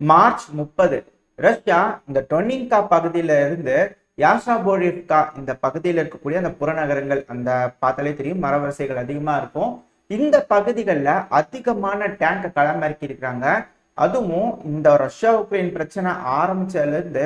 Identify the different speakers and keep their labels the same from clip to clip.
Speaker 1: March 30 Russia இந்த டொனின்கா பகுதியில இருந்து யாசாபோரிவ்கா இந்த பகுதியில் இருக்கக்கூடிய அந்த புறநகரங்கள், அந்த பார்த்தாலே தெரியும் மரவரிசைகள் அதிகமா இருக்கும். இந்த பகுதிகளில் அதிகமான டேங்கை களமிறக்கி இருக்கிறாங்க. அதுவும் இந்த ரஷ்யா உக்ரைன் பிரச்சனை ஆரம்பிச்சதுல இருந்து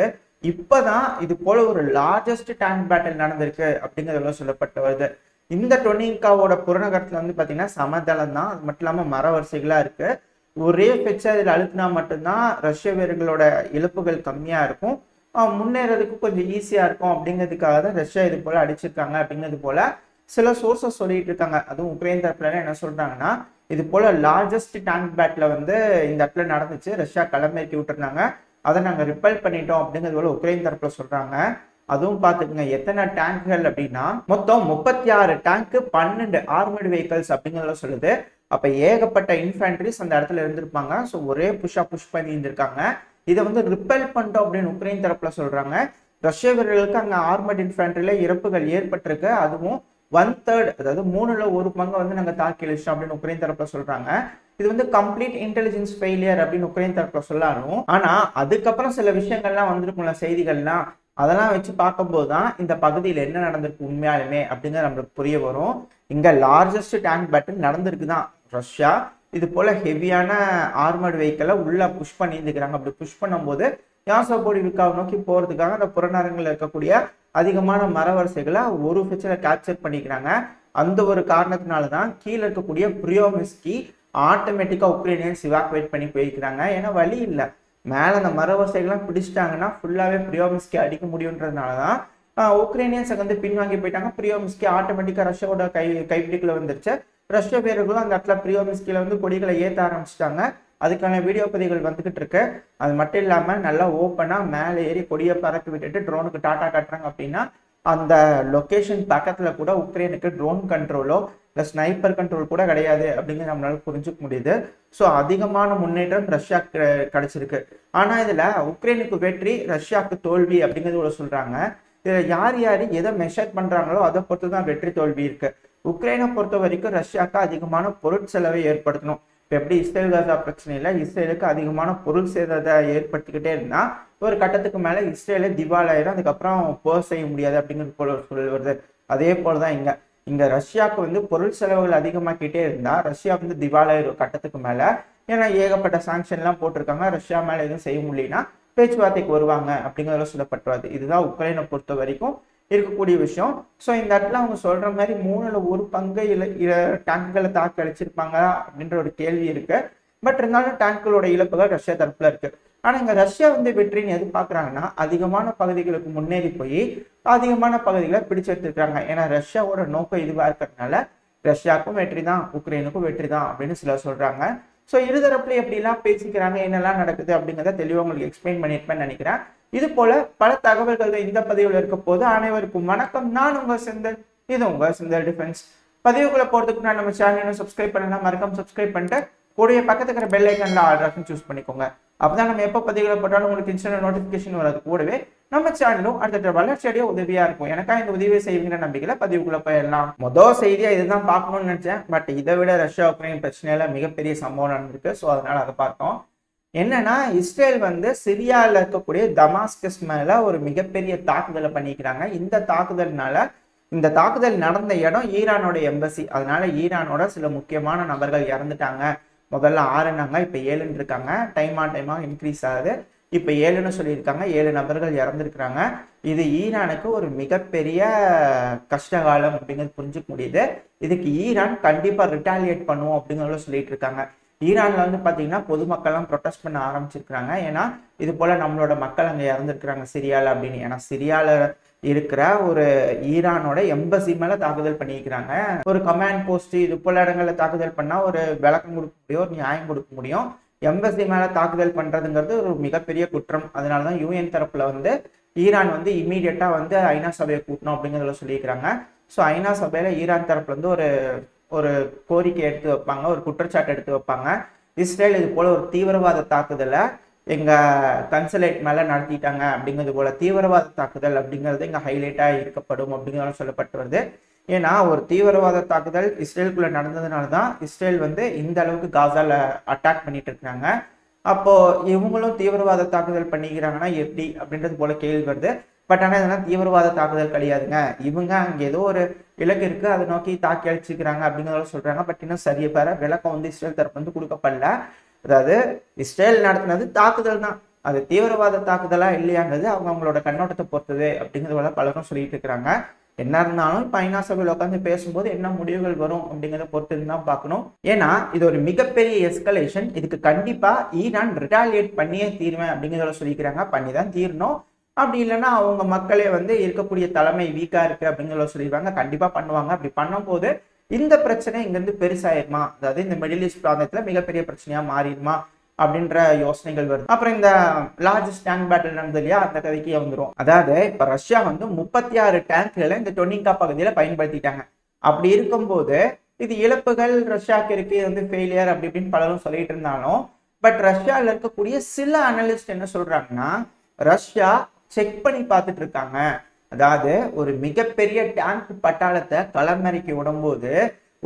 Speaker 1: இப்பதான் இது போல ஒரு லார்ஜஸ்ட் டேங்க் பேட்டில் நடந்திருக்கு அப்படிங்கிறது சொல்லப்பட்டு வருது. இந்த டொனின்காவோட புறநகரத்துல வந்து பாத்தீங்கன்னா சமதளம் தான், அது மட்டும் இல்லாம மரவரிசைகளா இருக்கு. ஒரே பெச்சா இதில் அழுத்தினா மட்டும்தான் ரஷ்ய வீரர்களோட இழப்புகள் கம்மியா இருக்கும், முன்னேறதுக்கு கொஞ்சம் ஈஸியா இருக்கும் அப்படிங்கிறதுக்காக தான் ரஷ்யா இது போல அடிச்சிருக்காங்க அப்படிங்கிறது போல சில சோர்சஸ் சொல்லிட்டு இருக்காங்க. அதுவும் உக்ரைன் தரப்புல என்ன சொல்றாங்கன்னா, இது போல லார்ஜஸ்ட் டேங்க் பேட்டில் வந்து இந்த இடத்துல நடந்துச்சு, ரஷ்யா களமிறக்கி விட்டுருந்தாங்க, அதை நாங்க ரிப்பல் பண்ணிட்டோம் அப்படிங்கிறது போல உக்ரைன் தரப்புல சொல்றாங்க. அதுவும் பாத்துக்கோங்க எத்தனை டேங்குகள் அப்படின்னா மொத்தம் 36 டேங்க் 12 ஆர்மர்டு வெஹிக்கல்ஸ் அப்படிங்கிறத சொல்லுது. அப்ப ஏகப்பட்ட இன்ஃபேண்ட்ரிஸ் அந்த இடத்துல இருந்திருப்பாங்க. ஸோ ஒரே புஷ் பண்ணி இருந்திருக்காங்க. இதை வந்து ரிப்பல் பண்ணிட்டோம் அப்படின்னு உக்ரைன் தரப்புல சொல்றாங்க. ரஷ்ய வீரர்களுக்கு அங்க ஆர்மர்டு இன்ஃபேண்ட்ரியில இறப்புகள் ஏற்பட்டிருக்கு. அதுவும் 1/3, அதாவது 1/3 வந்து நாங்க தாக்கி அழிச்சோம் அப்படின்னு உக்ரைன் தரப்புல சொல்றாங்க. இது வந்து கம்ப்ளீட் இன்டெலிஜென்ஸ் ஃபெயிலியர் அப்படின்னு உக்ரைன் தரப்புல சொல்லாலும், ஆனா அதுக்கப்புறம் சில விஷயங்கள்லாம் வந்திருக்கும்ல, செய்திகள்லாம், அதெல்லாம் வச்சு பார்க்கும்போது தான் இந்த பகுதியில் என்ன நடந்திருக்கு உண்மையாலுமே அப்படிங்கிறது நம்மளுக்கு புரிய வரும். இங்க லார்ஜஸ்ட் டேங்க் பேட்டில் நடந்திருக்கு தான். ரஷ்யா இது போல ஹெவியான ஆர்மர்டு வெஹிக்கிளை உள்ள புஷ் பண்ணி இருந்துக்கிறாங்க. அப்படி புஷ் பண்ணும்போது யாசோபோரிவ்காவை நோக்கி போறதுக்காக அந்த புறநகரங்களில் இருக்கக்கூடிய அதிகமான மரவரிசைகளை ஒரு பிச்சில் கேப்சர் பண்ணிக்கிறாங்க. அந்த ஒரு காரணத்தினாலதான் கீழே இருக்கக்கூடிய பிரியோமிஸ்கி ஆட்டோமேட்டிக்கா உக்ரைனியன்ஸ் இவாக்குவேட் பண்ணி போயிருக்கிறாங்க. ஏன்னா வழி இல்லை, மேல அந்த மரவரிசைகள்லாம் பிடிச்சிட்டாங்கன்னா ஃபுல்லாவே பிரியோமிஸ்கி அடிக்க முடியுன்றதுனாலதான் உக்ரைனியன்ஸ் வந்து பின்வாங்கி போயிட்டாங்க. பிரியோமிஸ்கி ஆட்டோமேட்டிக்கா ரஷ்யாவோட கைப்பிடிக்குள்ள வந்துருச்சு. ரஷ்ய வீரர்களும் அந்த இடத்துல பிரியோமிஸ்கில வந்து கொடிகளை ஏற்ற ஆரம்பிச்சிட்டாங்க. அதுக்கான வீடியோ பதிவுகள் வந்துகிட்டு இருக்கு. அது மட்டும் இல்லாம நல்லா ஓப்பனா மேலே ஏறி கொடியை பறக்க விட்டுட்டு ட்ரோனுக்கு டாட்டா காட்டுறாங்க. அப்படின்னா அந்த லொகேஷன் பக்கத்துல கூட உக்ரைனுக்கு ட்ரோன் கண்ட்ரோலோ இல்லை ஸ்னைப்பர் கண்ட்ரோல் கூட கிடையாது அப்படிங்கிறது நம்மளால புரிஞ்சுக்க முடியுது. ஸோ அதிகமான முன்னேற்றம் ரஷ்யா கிடைச்சிருக்கு. ஆனா இதுல உக்ரைனுக்கு வெற்றி, ரஷ்யாவுக்கு தோல்வி அப்படிங்கிறது சொல்றாங்க. இதுல யார் எதை மெஷர் பண்றாங்களோ அதை பொறுத்து தான் வெற்றி தோல்வி இருக்கு. உக்ரைனை பொறுத்த வரைக்கும் ரஷ்யாவுக்கு அதிகமான பொருட்செலவை ஏற்படுத்தணும். இப்போ எப்படி இஸ்ரேல் காசா பிரச்சனையில இஸ்ரேலுக்கு அதிகமான பொருள் சேதத்தை ஏற்படுத்திக்கிட்டே இருந்தா ஒரு கட்டத்துக்கு மேல இஸ்ரேலே திவாலாயிரும், அதுக்கப்புறம் போர் செய்ய முடியாது அப்படிங்கிறது போல சூழல் வருது. அதே போலதான் இங்க ரஷ்யாவுக்கு வந்து பொருள் செலவுகள் அதிகமாக்கிட்டே இருந்தா ரஷ்யா வந்து திவாலாயிரும் கட்டத்துக்கு மேல. ஏன்னா ஏகப்பட்ட சாங்ஷன் எல்லாம் போட்டிருக்காங்க, ரஷ்யா மேல எதுவும் செய்ய முடியலன்னா பேச்சுவார்த்தைக்கு வருவாங்க அப்படிங்கிறத சொல்லப்பட்டுவாது. இதுதான் உக்ரைனை பொறுத்த வரைக்கும் இருக்கக்கூடிய விஷயம். ஸோ இந்த இடத்துல அவங்க சொல்ற மாதிரி 1/3 டேங்குகளை தாக்கி அழிச்சிருப்பாங்க அப்படின்ற ஒரு கேள்வி இருக்கு. பட் இருந்தாலும் டேங்குகளோட இழப்புகள் ரஷ்யா தரப்புல இருக்கு. ஆனா இங்க ரஷ்யா வந்து வெற்றின்னு எது பாக்குறாங்கன்னா அதிகமான பகுதிகளுக்கு முன்னேறி போய் அதிகமான பகுதிகளை பிடிச்சு எடுத்துருக்காங்க. ஏன்னா ரஷ்யாவோட நோக்கம் இதுவா இருக்கிறதுனால ரஷ்யாவுக்கும் வெற்றி தான், உக்ரைனுக்கும் வெற்றி தான் அப்படின்னு சிலர் சொல்றாங்க. ஸோ இருதரப்புல எப்படிலாம் பேசிக்கிறாங்க, என்னெல்லாம் நடக்குது அப்படிங்கிறத தெளிவாக உங்களுக்கு எக்ஸ்பிளைன் பண்ணியிருப்பேன்னு நினைக்கிறேன். இது போல பல தகவல்கள் இந்த பதிவுல இருக்க போது அனைவருக்கும் வணக்கம். நான் உங்க செந்தில், இது உங்க செந்தில் டிஃபென்ஸ். பதிவுக்குள்ள போறதுக்கு நான் நம்ம சேனல் சப்ஸ்கிரைப் பண்ணலாம், மறக்காம சப்ஸ்கிரைப் பண்ணிட்டு கூடிய பக்கத்துல இருக்கிற பெல் ஐக்கன்ல ஆல் ஆப்ஷன் சூஸ் பண்ணிக்கோங்க. அப்பதான் நம்ம எப்போ பதிவுகளை போட்டாலும் உங்களுக்கு இன்ஸ்டன்ட் நோட்டிபிகேஷன் வராது. கூடவே நம்ம சேனலும் அடுத்த வளர்ச்சியடைய உதவியா இருக்கும். எனக்கா இந்த உதவியை செய்வீங்கிற நம்பிக்கையில பதிவுக்குள்ள போயிடலாம். மொதல் செய்தியா இதுதான் பார்க்கணும்னு நினைச்சேன். பட் இதை விட ரஷ்யா உக்ரைன் பிரச்சனையில மிகப்பெரிய சம்பவம் நடந்திருக்கு. ஸோ அதனால அதை பார்த்தோம். என்னன்னா இஸ்ரேல் வந்து சிரியாவில் இருக்கக்கூடிய தமாஸ்கஸ் மேல ஒரு மிகப்பெரிய தாக்குதலை பண்ணிக்கிறாங்க. இந்த தாக்குதல் நடந்த இடம் ஈரானோட எம்பசி. அதனால ஈரானோட சில முக்கியமான நபர்கள் இறந்துட்டாங்க. முதல்ல 6னாங்க, இப்ப 7 இருக்காங்க. டைமா இன்க்ரீஸ் ஆகுது. இப்ப 7ன்னு சொல்லியிருக்காங்க. 7 நபர்கள் இறந்துருக்கிறாங்க. இது ஈரானுக்கு ஒரு மிகப்பெரிய கஷ்டகாலம் அப்படிங்கிறது புரிஞ்சுக்க முடியுது. இதுக்கு ஈரான் கண்டிப்பா ரிட்டாலியேட் பண்ணுவோம் அப்படிங்கிறத சொல்லிட்டு இருக்காங்க. ஈரான்ல வந்து பாத்தீங்கன்னா பொதுமக்கள்லாம் ப்ரொட்டஸ்ட் பண்ண ஆரம்பிச்சிருக்கிறாங்க. ஏன்னா இது போல நம்மளோட மக்கள் அங்க இறந்துருக்கிறாங்க சிரியால அப்படின்னு. ஏன்னா சிரியால இருக்கிற ஒரு ஈரானோட எம்பசி மேல தாக்குதல் பண்ணிக்கிறாங்க. ஒரு கமாண்ட் போஸ்ட் இது போல இடங்கள்ல தாக்குதல் பண்ணா ஒரு விளக்கம் கொடுக்க முடியும், ஒரு நியாயம் கொடுக்க முடியும். எம்பசி மேல தாக்குதல் பண்றதுங்கிறது ஒரு மிகப்பெரிய குற்றம். அதனாலதான் யூஎன் தரப்புல வந்து ஈரான் வந்து இமீடியட்டா வந்து ஐநா சபையை கூட்டணும் அப்படிங்கிறத சொல்லியிருக்கிறாங்க. ஸோ ஐநா சபையில ஈரான் தரப்புல இருந்து ஒரு கோரிக்கை எடுத்து வைப்பாங்க, ஒரு குற்றச்சாட்டு எடுத்து வைப்பாங்க. இஸ்ரேல் இது போல ஒரு தீவிரவாத தாக்குதலை எங்க கன்சுலேட் மேல நடத்திட்டாங்க அப்படிங்கிறது போல தீவிரவாத தாக்குதல் அப்படிங்கிறது இங்க ஹைலைட்டா இருக்கப்படும் அப்படிங்கிறது சொல்லப்பட்டு வருது. ஏன்னா ஒரு தீவிரவாத தாக்குதல் இஸ்ரேலுக்குள்ள நடந்ததுனாலதான் இஸ்ரேல் வந்து இந்த அளவுக்கு காசால அட்டாக் பண்ணிட்டு இருக்காங்க. அப்போ இவங்களும் தீவிரவாத தாக்குதல் பண்ணிக்கிறாங்கன்னா எப்படி அப்படின்றது போல கேள்வி வருது. பட் ஆனால் இதெல்லாம் தீவிரவாத தாக்குதல் கிடையாதுங்க. இவங்க அங்கே ஏதோ ஒரு இலக்கு இருக்கு, அதை நோக்கி தாக்கி அழிச்சுக்கிறாங்க அப்படிங்கிறத சொல்றாங்க. பட் இன்னும் சரிய பேர விளக்கம் வந்து இஸ்ரேல் தரப்பு வந்து கொடுக்கப்படல. அதாவது இஸ்ரேல் நடத்தினது தாக்குதல் தான், அது தீவிரவாத தாக்குதலா இல்லையாங்கிறது அவங்களோட கண்ணோட்டத்தை பொறுத்தது அப்படிங்கிறத பலரும் சொல்லிட்டு இருக்கிறாங்க. என்ன இருந்தாலும் இப்ப ஐநா சபையில் உட்காந்து பேசும்போது என்ன முடிவுகள் வரும் அப்படிங்கிறத பொறுத்து தான் பார்க்கணும். ஏன்னா இது ஒரு மிகப்பெரிய எஸ்கலேஷன். இதுக்கு கண்டிப்பா ஈரான் ரிட்டாலியேட் பண்ணியே தீருவேன் அப்படிங்கிறத சொல்லிக்கிறாங்க. பண்ணி தான் தீரணும். அப்படி இல்லைன்னா அவங்க மக்களே வந்து இருக்கக்கூடிய தலைமை வீக்கா இருக்கு அப்படிங்கிறத சொல்லிடுவாங்க. கண்டிப்பா பண்ணுவாங்க. அப்படி பண்ணும்போது இந்த பிரச்சனை இங்கிருந்து பெருசாயிருமா, அதாவது இந்த மிடில் ஈஸ்ட் பிராந்தத்துல மிகப்பெரிய பிரச்சனையா மாறிடுமா அப்படின்ற யோசனைகள் வருது. அப்புறம் இந்த லார்ஜஸ்ட் டேங்க் பேட்டில் நடந்தது இல்லையா, அந்த கதைக்கு வந்துடும். அதாவது இப்ப ரஷ்யா வந்து 36 டேங்க்களை இந்த டொனிங்கா பகுதியில பயன்படுத்திட்டாங்க. அப்படி இருக்கும்போது இது இழப்புகள் ரஷ்யாவுக்கு இருக்கு, வந்து ஃபெயிலியர் அப்படி இப்படின்னு பலரும் சொல்லிட்டு இருந்தாலும், பட் ரஷ்யாவில் இருக்கக்கூடிய சில அனலிஸ்ட் என்ன சொல்றாங்கன்னா, ரஷ்யா செக் பண்ணி பார்த்துட்டு இருக்காங்க. அதாவது ஒரு மிகப்பெரிய டேங்க் பட்டாளத்தை களமிறக்கி விடும்போது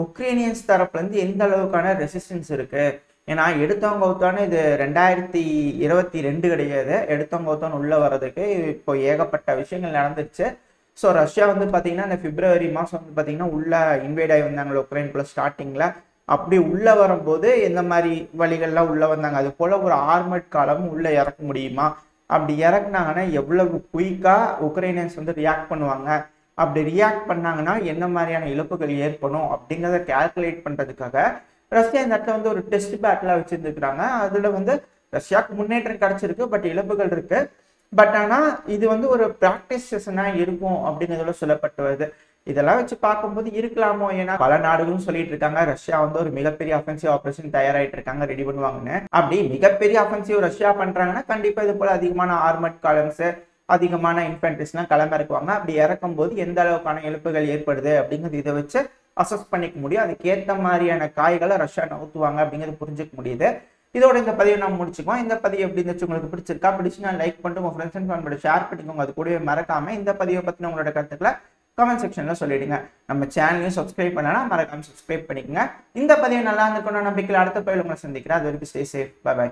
Speaker 1: உக்ரைனியன்ஸ் தரப்புல இருந்து எந்த அளவுக்கான ரெசிஸ்டன்ஸ் இருக்கு. ஏன்னா எடுத்தவங்க ஒருத்தானு இது 2022 கிடையாது, எடுத்தவங்க ஒருத்தானு உள்ள வர்றதுக்கு இப்போ ஏகப்பட்ட விஷயங்கள் நடந்துருச்சு. ஸோ ரஷ்யா வந்து பார்த்தீங்கன்னா இந்த பிப்ரவரி மாதம் வந்து பார்த்தீங்கன்னா உள்ள இன்வைட் ஆகி வந்தாங்க உக்ரைனுக்குள்ள ஸ்டார்டிங்கில். அப்படி உள்ள வரும்போது எந்த மாதிரி வழிகள்லாம் உள்ள வந்தாங்க, அது போல ஒரு ஆர்மட் காலமும் உள்ள இறக்க முடியுமா, அப்படி இறக்குனாங்கன்னா எவ்வளவு குயிக்கா உக்ரைனியன்ஸ் வந்து ரியாக்ட் பண்ணுவாங்க, அப்படி ரியாக்ட் பண்ணாங்கன்னா என்ன மாதிரியான இழப்புகள் ஏற்படும் அப்படிங்கிறத கால்குலேட் பண்றதுக்காக ரஷ்யா இந்த இடத்துல வந்து ஒரு டெஸ்ட் பேட்டிலா வச்சிருந்துருக்காங்க. அதுல வந்து ரஷ்யாவுக்கு முன்னேற்றம் கிடைச்சிருக்கு, பட் இழப்புகள் இருக்கு. பட் ஆனா இது வந்து ஒரு பிராக்டிஸ் செஷனா இருக்கும் அப்படிங்கிறதுல சொல்லப்பட்டு வருது. இதெல்லாம் வச்சு பார்க்கும்போது இருக்கலாமோ, ஏன்னா பல நாடுகளும் சொல்லிட்டு இருக்காங்க ரஷ்யா வந்து ஒரு மிகப்பெரிய அஃபென்சிவ் ஆபரேஷன் தயாராயிட்டு இருக்காங்க, ரெடி பண்ணுவாங்கன்னு. அப்படி மிகப்பெரிய அஃபென்சிவ் ரஷ்யா பண்றாங்கன்னா கண்டிப்பா இது போல அதிகமான ஆர்மட் காலம்ஸ், அதிகமான இன்ஃபென்ட்ரிஸ்லாம் களமிறக்குவாங்க. அப்படி இறக்கும் போது எந்த அளவுக்கான இழப்புகள் ஏற்படுது அப்படிங்கிறது இதை வச்சு அசஸ் பண்ணிக்க முடியும். அதுக்கேற்ற மாதிரியான காய்களை ரஷ்யா நவுத்துவாங்க அப்படிங்கிறது புரிஞ்சுக்க முடியுது. இதோட இந்த பதிவை நம்ம முடிச்சுக்கோம். இந்த பதிவு எப்படி இருந்துச்சு, உங்களுக்கு பிடிச்சிருக்கா? பிடிச்சுன்னா லைக் பண்ணிட்டு உங்க ஃப்ரெண்ட்ஸ் அண்ட் ஃபேமிலியோட ஷேர் பண்ணிக்கோங்க. அது கூடவே மறக்காம இந்த பதிவை பத்தின உங்களோட கருத்துக்களை கமெண்ட் செக்ஷன்ல சொல்லிடுங்க. நம்ம சேனலையும் சப்ஸ்கிரைப் பண்ணலாம், மறக்காம சப்ஸ்கிரைப் பண்ணிக்கோங்க. இந்த பதிவு நல்லா இருந்திருக்கும் நம்பிக்கையில் அடுத்த பதிவில் உங்களை சந்திக்கிறேன். அது வரைக்கும் ஸ்டே சேஃப். By by.